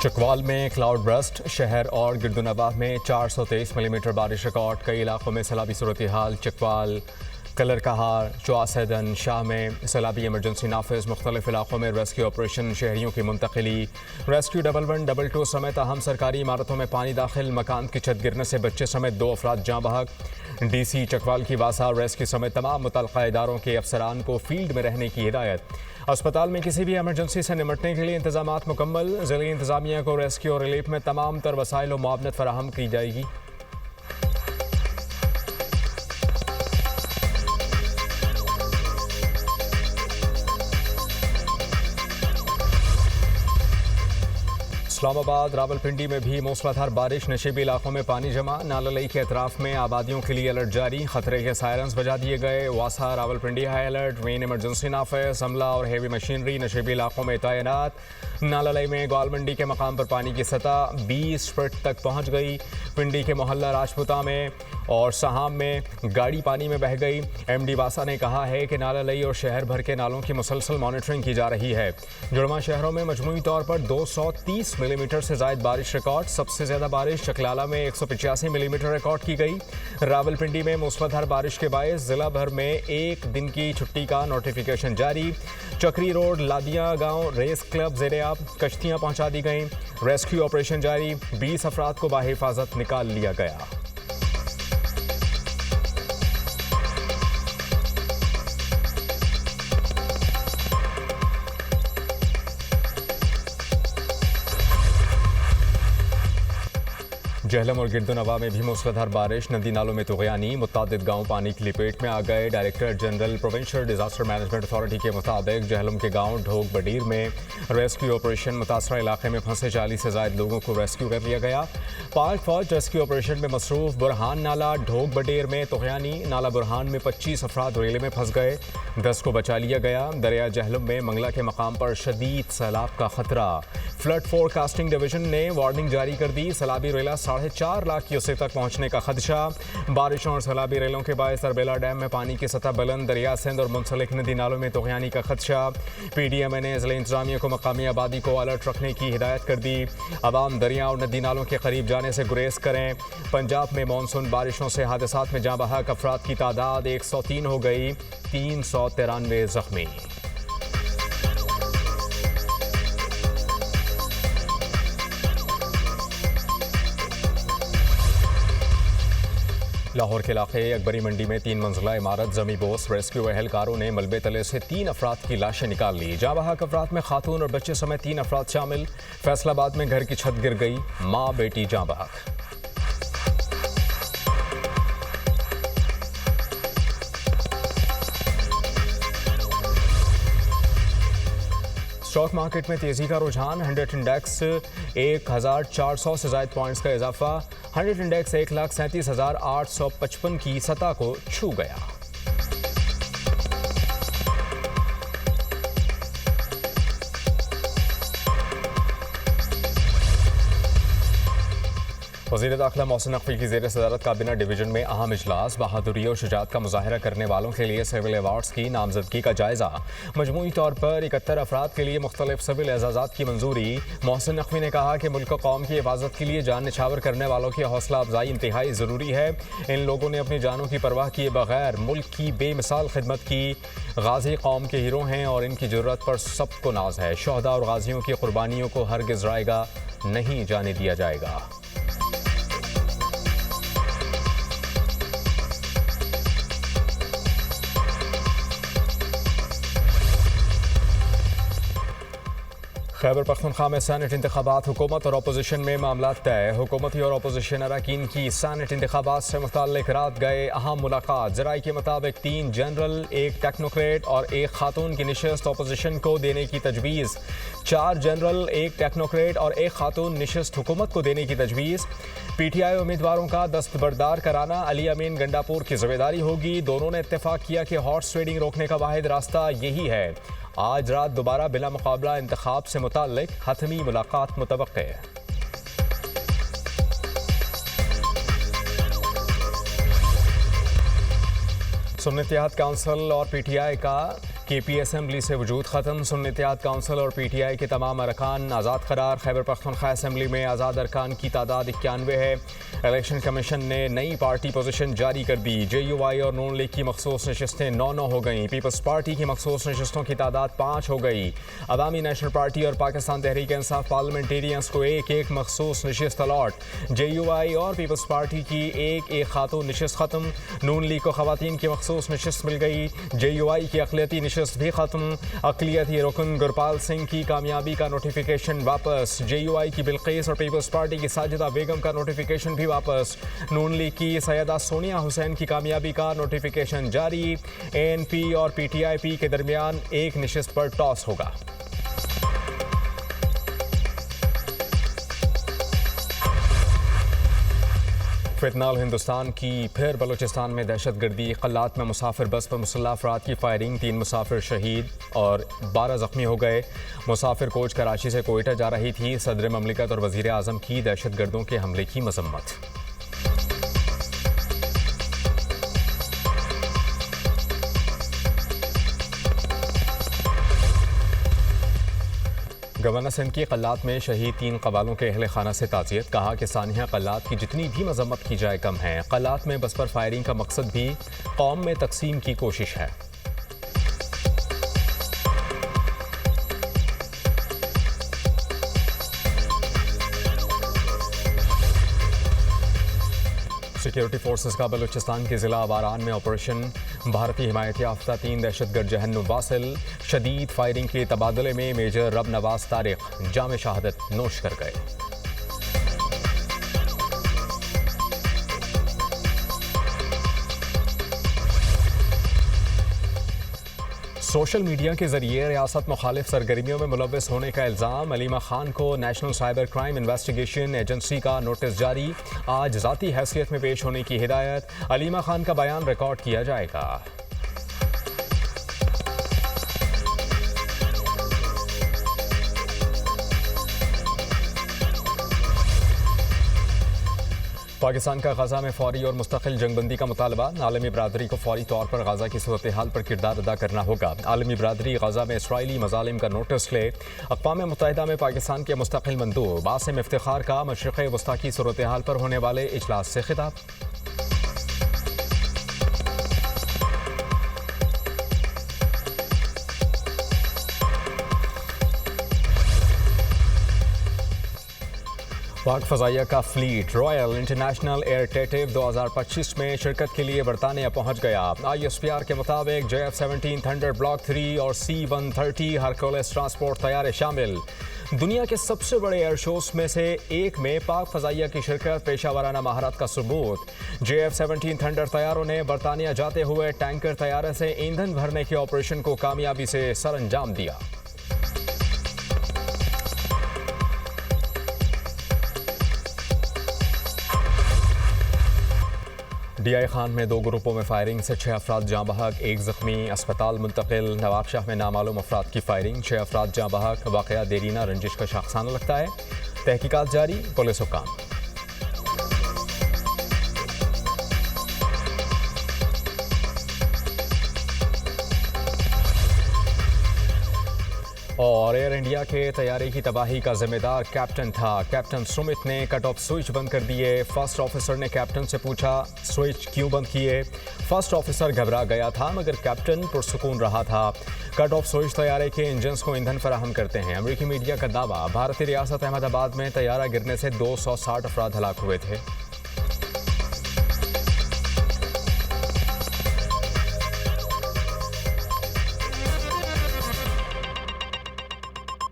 चकवाल में cloud burst, शहर और गिरदुनवाह में 423 मिलीमीटर बारिश रिकॉर्ड। कई इलाकों में सैलाबी सूरत हाल। चकवाल, कलर कहार, चौआसैदन, शाह में सैलाबी इमरजेंसी नाफिज। मुख्तलिफ इलाकों में रेस्क्यू ऑपरेशन, शहरियों की मुंतकिली। रेस्क्यू 11, 22 समेत अहम सरकारी इमारतों में पानी दाखिल। मकान की छत गिरने से बच्चे समेत 2 अफराद जाँ बहक। DC चकवाल की वासा रेस्क्यू समेत तमाम मुतल्लिक़ा इदारों के अफसरान को फील्ड में रहने की हिदायत। अस्पताल में किसी भी एमरजेंसी से निपटने के लिए इंतजामात मुकम्मल। ज़िले इंतजामिया को रेस्क्यू और रिलीफ में तमाम तर वसाइल और मुआवनत फराहम की जाएगी। इस्लामाबाद, रावलपिंडी में भी मूसलाधार बारिश। नशीबी इलाकों में पानी जमा। नाला के अतराफ में आबादियों के लिए अलर्ट जारी। खतरे के सायरन्स बजा दिए गए। वासा, Rawalpindi high alert. Rain emergency नाफिज। हमला और हेवी मशीनरी नशीबी इलाकों में तैनात। नाला में ग्वालमंडी के मकाम पर पानी की सतह 20 फुट तक पहुँच गई। पिंडी के मोहल्ला राजपुता में और सहाम में गाड़ी पानी में बह गई। MD वासा ने कहा है कि नाला और शहर भर के नालों की मुसलसल मॉनिटरिंग की जा रही है। जुड़वा शहरों में मजमूई तौर पर 230 मिलीमीटर से ज़ायद बारिश रिकॉर्ड। सबसे ज़्यादा बारिश चकलाला में 185 मिलीमीटर रिकॉर्ड की गई। रावलपिंडी में मूसलाधार बारिश के बायस ज़िला भर में 1 दिन की छुट्टी का नोटिफिकेशन जारी। चक्री रोड, लादिया गांव रेस क्लब ज़ेरे-आब, कश्तियाँ पहुँचा दी गईं। रेस्क्यू ऑपरेशन जारी। 20 अफराद को बाहिफाजत निकाल लिया गया। जहलम और गिरदुनवा में भी मूसलाधार बारिश। नदी नालों में तुग़यानी। मुतादिद गांव पानी की लपेट में आ गए। Director general provincial disaster management authority के मुताबिक जहलम के गांव ढोक बडीर में रेस्क्यू ऑपरेशन। मुतासरा इलाके में फंसे 40 से ज़ायद लोगों को रेस्क्यू कर लिया गया। पाक फौज रेस्क्यू ऑपरेशन में मसरूफ। बुरहान नाला ढोक बडीर में तुग़यानी। नाला बुरहान में 25 अफराद रेले में फंस गए। 10 को बचा लिया गया। दरिया जहलम में मंगला के मकाम पर शदीद सैलाब का खतरा। फ्लड फोरकास्टिंग डिवीजन ने वार्निंग जारी कर दी। सैलाबी रेला 4.5 लाख क्यूसेक तक पहुंचने का खदशा। बारिशों और सैलाबी रेलों के बायस तरबेला डैम में पानी की सतह बुलंद। दरिया सिंध और मुंसलिक नदी नालों में तुग़यानी का खदशा। PDMA ने ज़िले इंतजामिया को मकामी आबादी को अलर्ट रखने की हिदायत कर दी। अवाम दरिया और नदी नालों के करीब जाने से गुरेज करें। पंजाब में मानसून बारिशों से हादसात में जाँ बहक अफराद की तादाद 103 हो गई। 393 जख्मी। लाहौर के इलाके अकबरी मंडी में 3 मंजिला इमारत जमी बोस। रेस्क्यू एहलकारों ने मलबे तले से 3 अफराद की लाशें निकाल ली। जाँ बहक अफराद में खातून और बच्चे समेत 3 अफराद शामिल। फैसलाबाद में घर की छत गिर गई। माँ बेटी जाँ बहक। स्टॉक मार्केट में तेजी का रुझान। 100 इंडेक्स 1400 से ज़ायद पॉइंट्स का इजाफा। 100 इंडेक्स 1,37,855 की सतह को छू गया। वज़ीर दाखिला मोहसिन नकवी की ज़ेर सदारत काबीना डिवीज़न में अहम इजलास। बहादुरी और शुजाअत का मुजाहरा करने वालों के लिए सिविल अवार्ड्स की नामजदगी का जायज़ा। मजमूई तौर पर 71 अफराद के लिए मुख्तलिफ सिविल एजाज़ात की मंजूरी। मोहसिन नकवी ने कहा कि मुल्क कौम की हिफाजत के लिए जान निछावर करने वालों की हौसला अफजाई इंतहाई ज़रूरी है। इन लोगों ने अपनी जानों की परवाह किए बगैर मुल्क की बेमिसाल खिदमत की। गाजी कौम के हीरो हैं और इनकी ज़रूरत पर सबको नाज है। शोहदा और गाजियों की कुर्बानियों को हरगिज़ रायगा नहीं जाने दिया जाएगा। खैबर पख्तूनख्वा में सैनेट इंतखाबात। हुकूमत और अपोजिशन में मामला तय। हुकूमती और अपोजिशन अरकान की सैनेट इंतखाबात से मुताल्लिक रात गए अहम मुलाकात। ज़राए के मुताबिक 3 जनरल, 1 टेक्नोक्रेट और 1 खातून की नशिस्त अपोजिशन को देने की तजवीज़। 4 जनरल, 1 टेक्नोक्रेट और 1 खातून नशिस्त हुकूमत को देने की तजवीज़। PTI उम्मीदवारों का दस्तबरदार कराना अली अमीन गंडापुर की जिम्मेदारी होगी। दोनों ने इत्तेफाक किया कि हॉर्स ट्रेडिंग रोकने का वाहिद रास्ता यही है। आज रात दोबारा बिला मुकाबला इंतखाब से मुताल्लिक हतमी मुलाकात मुतवक्के है। सुन्नी इत्तेहाद काउंसिल और PTI का KP असेंबली से वजूद ख़त्म। सुन्नी इत्तेहाद काउंसिल और PTI के तमाम अरकान आज़ाद करार। खैबर पख्तूनख्वा असेंबली में आज़ाद अरकान की तादाद 91 है। इलेक्शन कमीशन ने नई पार्टी पोजीशन जारी कर दी। JUI और नून लीग की मखसूस नशस्तें 9-9 हो गईं। पीपल्स पार्टी की मखसूस नशस्तों की तादाद 5 हो गई। अवामी नेशनल पार्टी और पाकिस्तान तहरीक इंसाफ पार्लियामेंटेरियंस को एक मखसूस नशस्त अलॉट। JUI और पीपल्स पार्टी की एक खातून नशस्त ख़त्म। नून लीग को ख़वातीन की मखसूस नशस्त मिल गई। JUI की अक़लियती नशस्त भी ख़त्म। अक़लियती रुकन गुरपाल सिंह की कामयाबी का नोटिफिकेशन वापस। JUI की बिल्किस और पीपल्स पार्टी की साजिदा बेगम का नोटिफिकेशन भी वापस। नून लीग की सैयदा सोनिया हुसैन की कामयाबी का नोटिफिकेशन जारी। ANP और PTIP के दरमियान एक नशस्त पर टॉस होगा। फितनाल हिंदुस्तान की फिर बलूचिस्तान में दहशतगर्दी। कल्लात में मुसाफिर बस पर मुसल्लह अफराद की फायरिंग। 3 मुसाफिर शहीद और 12 जख्मी हो गए। मुसाफिर कोच कराची से कोयटा जा रही थी। सदर ममलिकत और वजीर आज़म की दहशतगर्दों के हमले की मजम्मत। गवर्नर सिंध की कल्लात में शहीद 3 कबालों के अहले खाना से ताज़ियत। कहा कि सानिया कल्लात की जितनी भी मजम्मत की जाए कम है। कल्लात में बस पर फायरिंग का मकसद भी कौम में तकसीम की कोशिश है। सिक्योरिटी फोर्सेस का बलूचिस्तान के ज़िला वारान में ऑपरेशन। भारतीय हिमायत याफ्ता 3 दहशतगर्द जहन्नुम वासिल। शदीद फायरिंग के तबादले में मेजर रब नवाज तारिक जाम शहादत नोश कर गए। सोशल मीडिया के जरिए रियासत मुखालिफ सरगर्मियों में मुलव्वस होने का इल्ज़ाम। अलीमा खान को national cyber crime investigation agency का नोटिस जारी। आज ज़ाती हैसियत में पेश होने की हिदायत। अलीमा खान का बयान रिकॉर्ड किया जाएगा। पाकिस्तान का गजा में फौरी और मुस्तकिल जंगबंदी का मुतालबा। आलमी बरादरी को फौरी तौर पर गजा की सूरत हाल पर किरदार अदा करना होगा। आलमी बरादरी गजा में इसराइली मजालिम का नोटिस ले। अक़वाम मुत्तहिदा में पाकिस्तान के मुस्तकिल मंदूब आसिम इफ्तिखार का मशरिक़ वस्ता की सूरत हाल पर होने वाले इजलास से खिताब। पाक फ़ज़ाइया का फ्लीट रॉयल इंटरनेशनल एयर टेटिव 2025 में शिरकत के लिए बरतानिया पहुंच गया। ISPR के मुताबिक JF-17 थंडर ब्लॉक 3 और C-130 हरक्यूलिस ट्रांसपोर्ट तैयारे शामिल। दुनिया के सबसे बड़े एयर शोज में से एक में पाक फ़ज़ाइया की शिरकत पेशा वाराना महारत का सबूत। JF-17 थंडर तैयारों ने बरतानिया जाते हुए टैंकर तैयारे से ईंधन भरने के ऑपरेशन को कामयाबी से सरअंजाम दिया। DI खान में 2 ग्रुपों में फायरिंग से 6 अफराद जाँ बहक, 1 जख्मी, अस्पताल मुंतकिल। नवाबशाह में नामालूम अफराद की फायरिंग, 6 अफराद जाँ बहक। वाक़या देरीना रंजिश का शाखसाना लगता है। तहकीकात जारी, पुलिस हुक्काम। और एयर इंडिया के तैयारी की तबाही का जिम्मेदार कैप्टन था। कैप्टन सुमित ने कट ऑफ स्विच बंद कर दिए। फर्स्ट ऑफिसर ने कैप्टन से पूछा स्विच क्यों बंद किए। फर्स्ट ऑफिसर घबरा गया था मगर कैप्टन पुरसुकून रहा था। कट ऑफ स्विच तैयारे के इंजन्स को ईंधन फराहम करते हैं। अमरीकी मीडिया का दावा। भारतीय रियासत अहमदाबाद में तैयारा गिरने से 260 अफराद हलाक हुए थे।